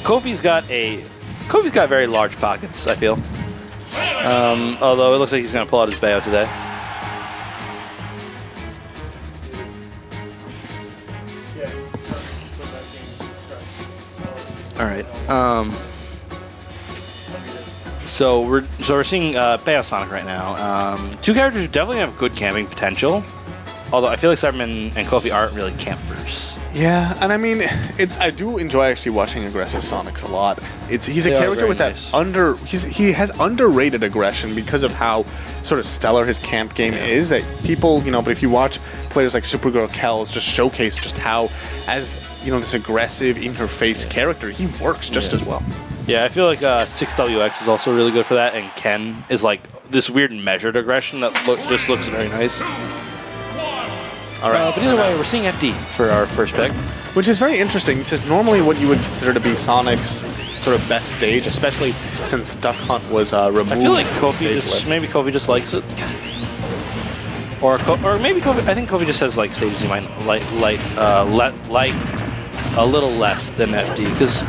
Kofi's got very large pockets, I feel. Although it looks like he's going to pull out his Bayo today. All right. So we're seeing Bayo Sonic right now. Two characters who definitely have good camping potential. Although I feel like Cyberman and Kofi aren't really campers. Yeah, and I mean, I do enjoy actually watching aggressive Sonics a lot. He's a character with that he has underrated aggression because of how sort of stellar his camp game is. That people, but if you watch players like Supergirl Kells just showcase just how, as this aggressive, in-your-face character, he works just as well. Yeah, I feel like 6WX is also really good for that, and Ken is like this weird measured aggression that just looks very nice. All right. But either way, we're seeing FD for our first pick. Which is very interesting. This is normally what you would consider to be Sonic's sort of best stage, especially since Duck Hunt was removed. I feel like maybe Kofi just likes it. Or maybe Kofi, I think Kofi just has like stages he might like a little less than FD, because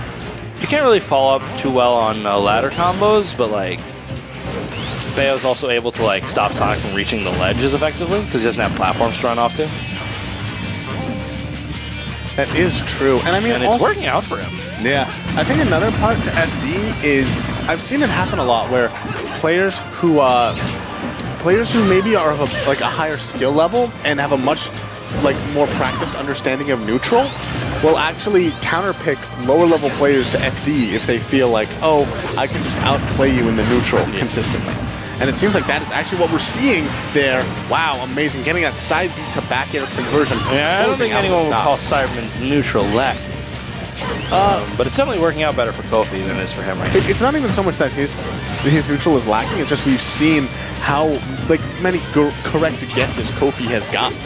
you can't really follow up too well on ladder combos, but like Bayo's also able to like stop Sonic from reaching the ledges effectively because he doesn't have platforms to run off to. That is true, and I mean, and it's working out for him. Yeah, I think another part to FD is I've seen it happen a lot where players who maybe are of a higher skill level and have a much more practiced understanding of neutral will actually counterpick lower level players to FD if they feel like, oh, I can just outplay you in the neutral consistently. And it seems like that is actually what we're seeing there. Wow, amazing. Getting that side B to back air conversion. Yeah, I don't think anyone would call Cyberman's neutral lack. But it's definitely working out better for Kofi than it is for him right now. It's not even so much that his neutral is lacking, it's just we've seen how many correct guesses Kofi has gotten.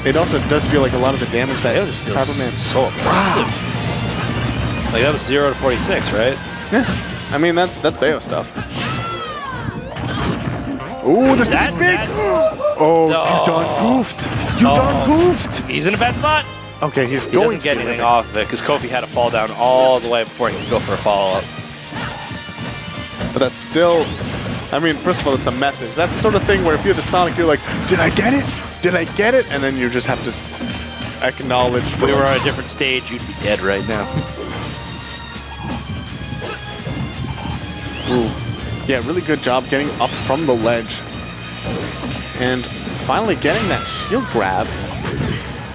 It also does feel like a lot of the damage that Cyberman so aggressive. Like that was 0 to 46, right? Yeah. I mean, that's Bayo stuff. Ooh, this is big! Oh, no. You done goofed! You done goofed! He's in a bad spot! Okay, he doesn't get anything off of it, because Kofi had to fall down all the way before he could go for a follow-up. But that's still... I mean, first of all, it's a message. That's the sort of thing where if you're the Sonic, you're like, did I get it? Did I get it? And then you just have to acknowledge... If we were on a different stage, you'd be dead right now. Ooh. Yeah, really good job getting up from the ledge. And finally getting that shield grab.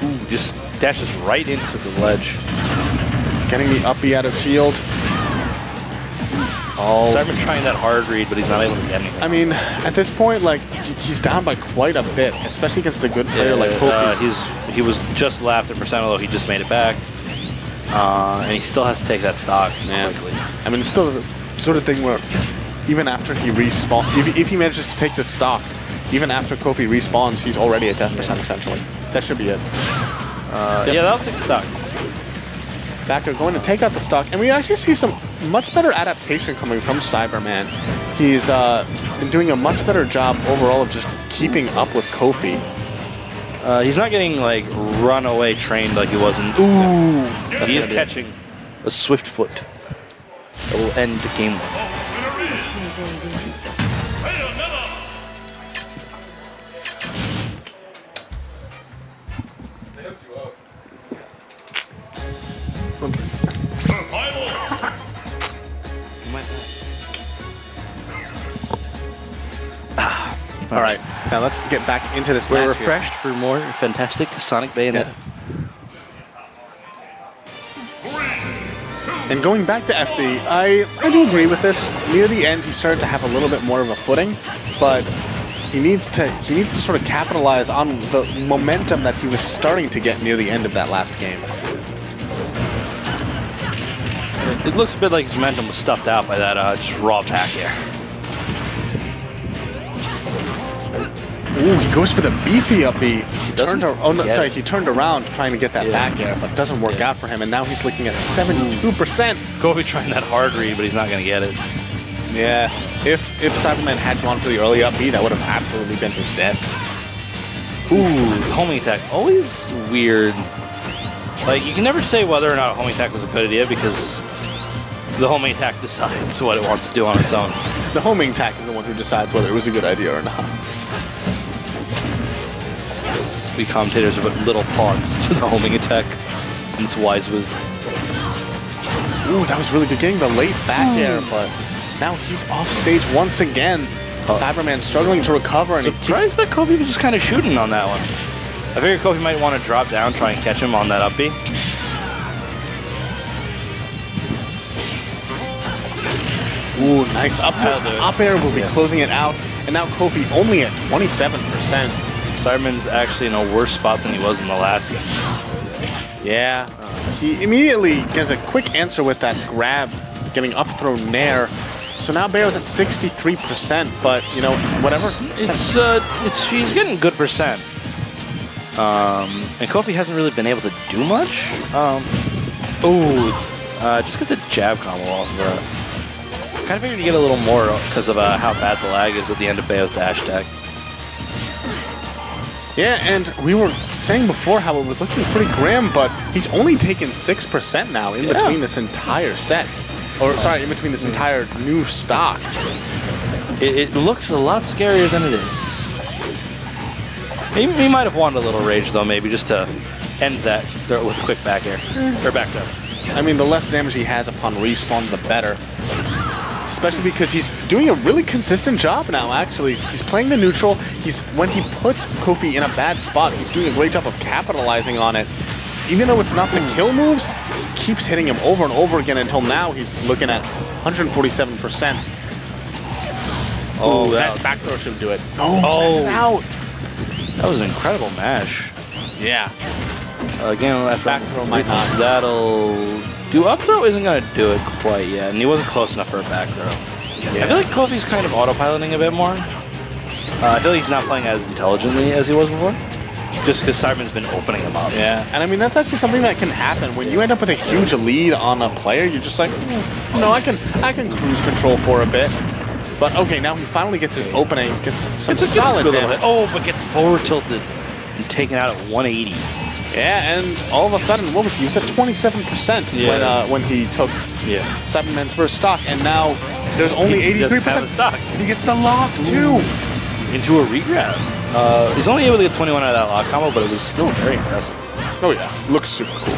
Ooh, just dashes right into the ledge. Getting the up B out of shield. Oh. Cyberman trying that hard read, but he's not able to get anything. I mean, at this point, he's down by quite a bit, especially against a good player like Kofi. He was just lapped at percent, although he just made it back. And he still has to take that stock quickly. I mean, it's still the sort of thing where even after he respawns, if he manages to take the stock, even after Kofi respawns, he's already at 10% essentially. That should be it. Yeah, that'll take the stock. Backer going to take out the stock, and we actually see some much better adaptation coming from Cyberman. He's been doing a much better job overall of just keeping up with Kofi. He's not getting runaway trained like he was in. Ooh, he is catching a swift foot. That will end the game. Oops. All right, now let's get back into this match. We're refreshed for more fantastic Sonic Bayonet. Yes. And going back to FD, I do agree with this. Near the end, he started to have a little bit more of a footing, but he needs to sort of capitalize on the momentum that he was starting to get near the end of that last game. It looks a bit like his momentum was stuffed out by that just raw back air. Ooh, he goes for the beefy up B. He turned around trying to get that back air, but it doesn't work out for him, and now he's looking at 72%. Kofi trying that hard read, but he's not going to get it. Yeah, if Cyberman had gone for the early up B, that would have absolutely been his death. Ooh, homing attack. Always weird. Like, you can never say whether or not a homing attack was a good idea because the homing attack decides what it wants to do on its own. The homing attack is the one who decides whether it was a good idea or not. We commentators are but little pawns to the homing attack and its wise wisdom. Ooh, that was really good getting the late back air, but now he's off stage once again. Cyberman struggling to recover, and surprised that Kofi was just kind of shooting on that one. I figured Kofi might want to drop down, try and catch him on that up B. Ooh, nice up tilt. Up air will be closing it out, and now Kofi only at 27%. Cyberman's actually in a worse spot than he was in the last game. Yeah, he immediately gets a quick answer with that grab, getting up throw nair. So now Bayo's at 63%, but you know, whatever. He's getting good percent. And Kofi hasn't really been able to do much. Just gets a jab combo off of that. Kind of figured to get a little more because of how bad the lag is at the end of Bayo's dash attack. Yeah, and we were saying before how it was looking pretty grim, but he's only taken 6% now in between this entire set. Or, sorry, in between this entire new stock. It looks a lot scarier than it is. He might have wanted a little rage, though, maybe, just to end that with a quick back air. Or back throw. I mean, the less damage he has upon respawn, the better. Especially because he's doing a really consistent job now, actually. He's playing the neutral. When he puts Kofi in a bad spot, he's doing a great job of capitalizing on it. Even though it's not the kill moves, he keeps hitting him over and over again until now he's looking at 147%. Oh, that back throw should do it. Oh, this is out. That was an incredible mash. Yeah. Again, that back throw might not. That'll do. Up throw isn't going to do it quite yet, and he wasn't close enough for a back throw. Yeah. I feel like Kofi's kind of autopiloting a bit more. I feel like he's not playing as intelligently as he was before. Just because Cyberman's been opening him up. Yeah, and I mean, that's actually something that can happen. When you end up with a huge lead on a player, you're just like, no, I can cruise control for a bit. But okay, now he finally gets his opening, gets some solid damage. Oh, but gets forward tilted and taken out at 180. Yeah, and all of a sudden, what was he? He was at 27% when he took Cyberman's first stock, and now there's only 83% stock. And he gets the lock too. Into a regrab. He's only able to get 21 out of that lock combo, but it was still very impressive. Oh yeah, looks super cool.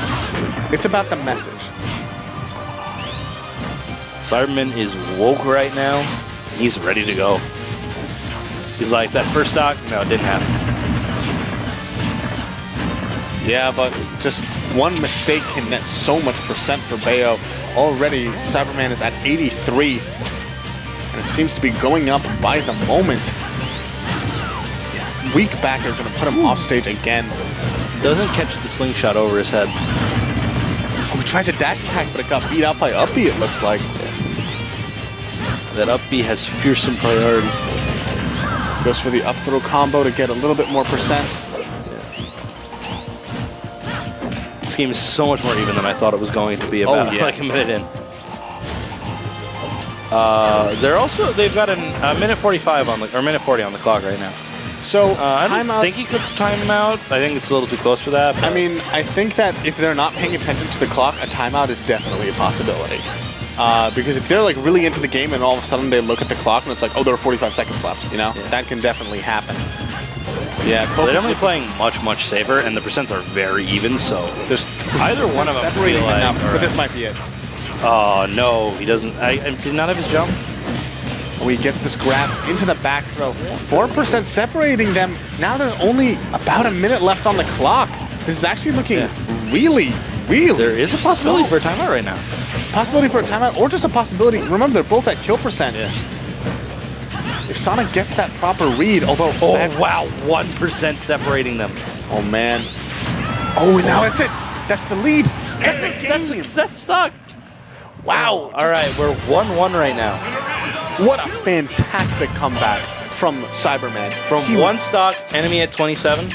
It's about the message. Cyberman is woke right now. He's ready to go. He's like, that first stock? No, it didn't happen. Yeah, but just one mistake can net so much percent for Bayo. Already, Cyberman is at 83, and it seems to be going up by the moment. Weak backer going to put him off stage again. Doesn't catch the slingshot over his head. Oh, he tried to dash attack, but it got beat out by up B, it looks like. That up B has fearsome priority. Goes for the up throw combo to get a little bit more percent. This game is so much more even than I thought it was going to be about like a minute in. They've got a minute 45 on the, or minute 40 on the clock right now. So I don't think he could time him out. I think it's a little too close for that. I mean, I think that if they're not paying attention to the clock, a timeout is definitely a possibility. Because if they're like really into the game and all of a sudden they look at the clock and it's like, oh, there are 45 seconds left, you know? Yeah. That can definitely happen. Yeah, they're definitely playing much safer, and the percents are very even, so there's either one of them feel like, now, but this might be it. Oh, no, he doesn't. Does he not have his jump? Oh, he gets this grab into the back throw. 4% separating them. Now there's only about a minute left on the clock. This is actually looking really. There is a possibility for a timeout right now. Possibility for a timeout, or just a possibility. Remember, they're both at kill percents. Yeah. If Sonic gets that proper read, although... Oh, wow, 1% separating them. Oh, man. Oh, and now that's it. That's the lead. That's the stock. Wow. All right, we're 1-1 right now. What a fantastic comeback from Cyberman. From one stock, enemy at 27,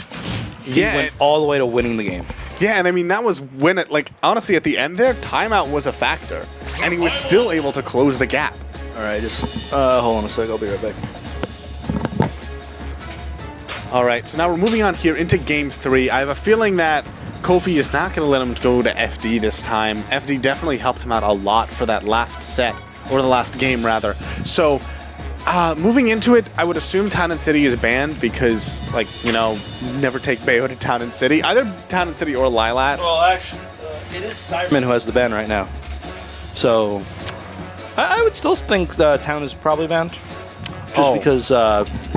he went all the way to winning the game. Yeah, and I mean, that was when it, like, honestly, at the end there, timeout was a factor. And he was still able to close the gap. All right, just hold on a sec. I'll be right back. All right, so now we're moving on here into Game 3. I have a feeling that Kofi is not going to let him go to FD this time. FD definitely helped him out a lot for that last set, or the last game rather. So moving into it, I would assume Town and City is banned because, like, you know, never take Bayo to Town and City. Either Town and City or Lilat. Well, actually, it is Cyberman who has the ban right now. So I would still think the Town is probably banned. Just because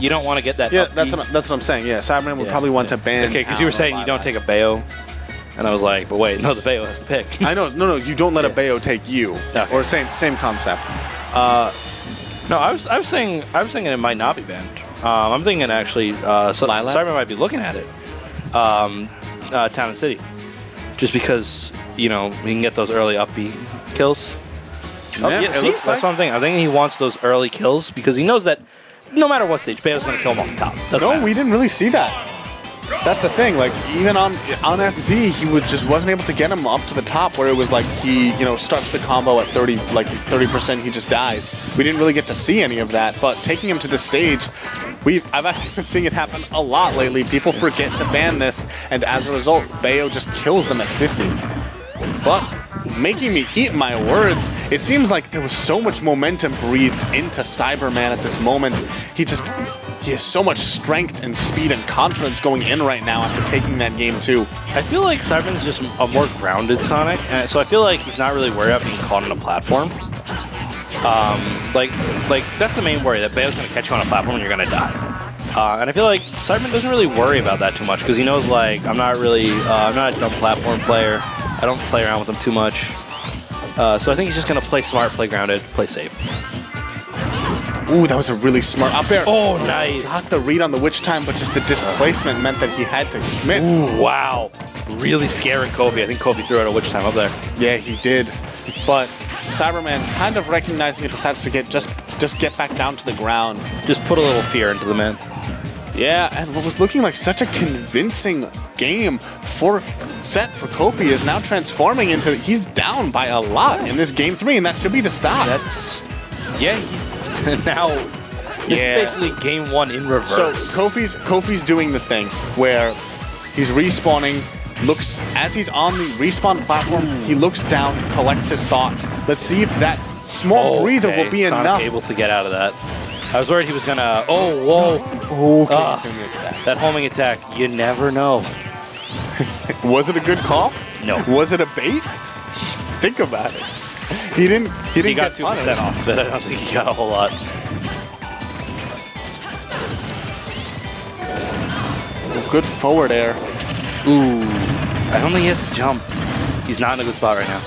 you don't want to get that. Yeah, that's what I'm saying. Yeah, Cyberman would probably want to ban. Okay, because you were saying you don't take a Bayo, and I was like, but wait, no, the Bayo has the pick. I know. No, you don't let a Bayo take you. Okay. Or same concept. No, I was thinking it might not be banned. I'm thinking actually, Cyberman might be looking at it. Town and City, just because you know he can get those early up B kills. See, that's what I'm thinking. I'm thinking he wants those early kills because he knows that no matter what stage, Bayo's going to kill him off the top. Doesn't matter. We didn't really see that. That's the thing. Like even on FD, he just wasn't able to get him up to the top where it was like he starts the combo at 30%, he just dies. We didn't really get to see any of that. But taking him to the stage, I've actually been seeing it happen a lot lately. People forget to ban this, and as a result, Bayo just kills them at 50. But making me eat my words, it seems like there was so much momentum breathed into Cyberman at this moment. He has so much strength and speed and confidence going in right now after taking that game too. I feel like Cyberman's just a more grounded Sonic, and so I feel like he's not really worried about being caught on a platform. Like that's the main worry, that Bayo's going to catch you on a platform and you're going to die. And I feel like Cyberman doesn't really worry about that too much because he knows, like, I'm not a dumb platform player. I don't play around with him too much. So I think he's just going to play smart, play grounded, play safe. Ooh, that was a really smart up there. Oh, nice. Got the read on the witch time, but just the displacement meant that he had to commit. Ooh, wow. Really scaring Kofi. I think Kofi threw out a witch time up there. Yeah, he did. But Cyberman, kind of recognizing it, decides to just get back down to the ground. Just put a little fear into the man. Yeah, and what was looking like such a convincing game set for Kofi is now transforming into, he's down by a lot in this game 3, and that should be the stop. He's now, this is basically game 1 in reverse. So Kofi's doing the thing where he's respawning, as he's on the respawn platform, he looks down, collects his thoughts. Let's see if that small breather will be Sonic enough. Able to get out of that. I was worried he was gonna. Oh, whoa! Okay, he's gonna make that homing attack. You never know. Was it a good call? No. Was it a bait? Think about it. He didn't. He got 2% off, but I don't think he got a whole lot. Good forward air. Ooh, I don't think he has to jump. He's not in a good spot right now.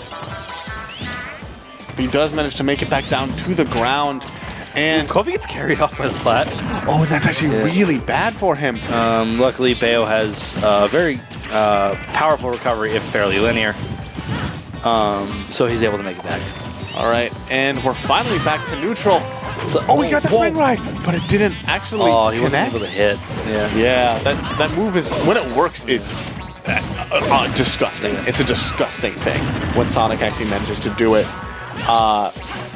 He does manage to make it back down to the ground. And Kofi gets carried off by the plat. Oh, that's actually really bad for him. Luckily, Bayo has a very powerful recovery, if fairly linear. So he's able to make it back. All right, and we're finally back to neutral. So, we got the spring ride, but it didn't actually he wasn't able to hit. Yeah, that move is, when it works, it's disgusting. It's a disgusting thing when Sonic actually manages to do it.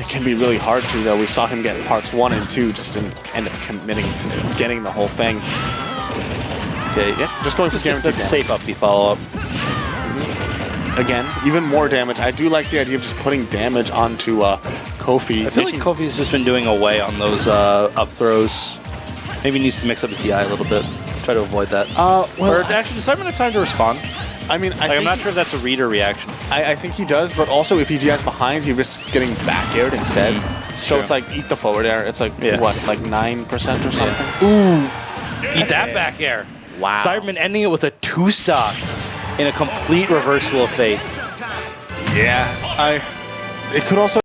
It can be really hard to, though. We saw him get parts 1 and 2, just didn't end up committing to getting the whole thing. Okay, yeah, just going for guaranteed damage. Safe up B follow-up. Again, even more damage. I do like the idea of just putting damage onto Kofi. I feel like Kofi's just been doing away on those up throws. Maybe he needs to mix up his DI a little bit. Try to avoid that. Or actually, does Cyberman have time to respond? I mean, I'm not sure if that's a read or reaction. I think he does, but also if he DIs behind, he risks getting back aired instead. So it's like, eat the forward air. It's like, what, like 9% or something? Yeah. Ooh. Eat that back air. Wow. Cyberman ending it with a 2-stock in a complete reversal of fate. Yeah. It could also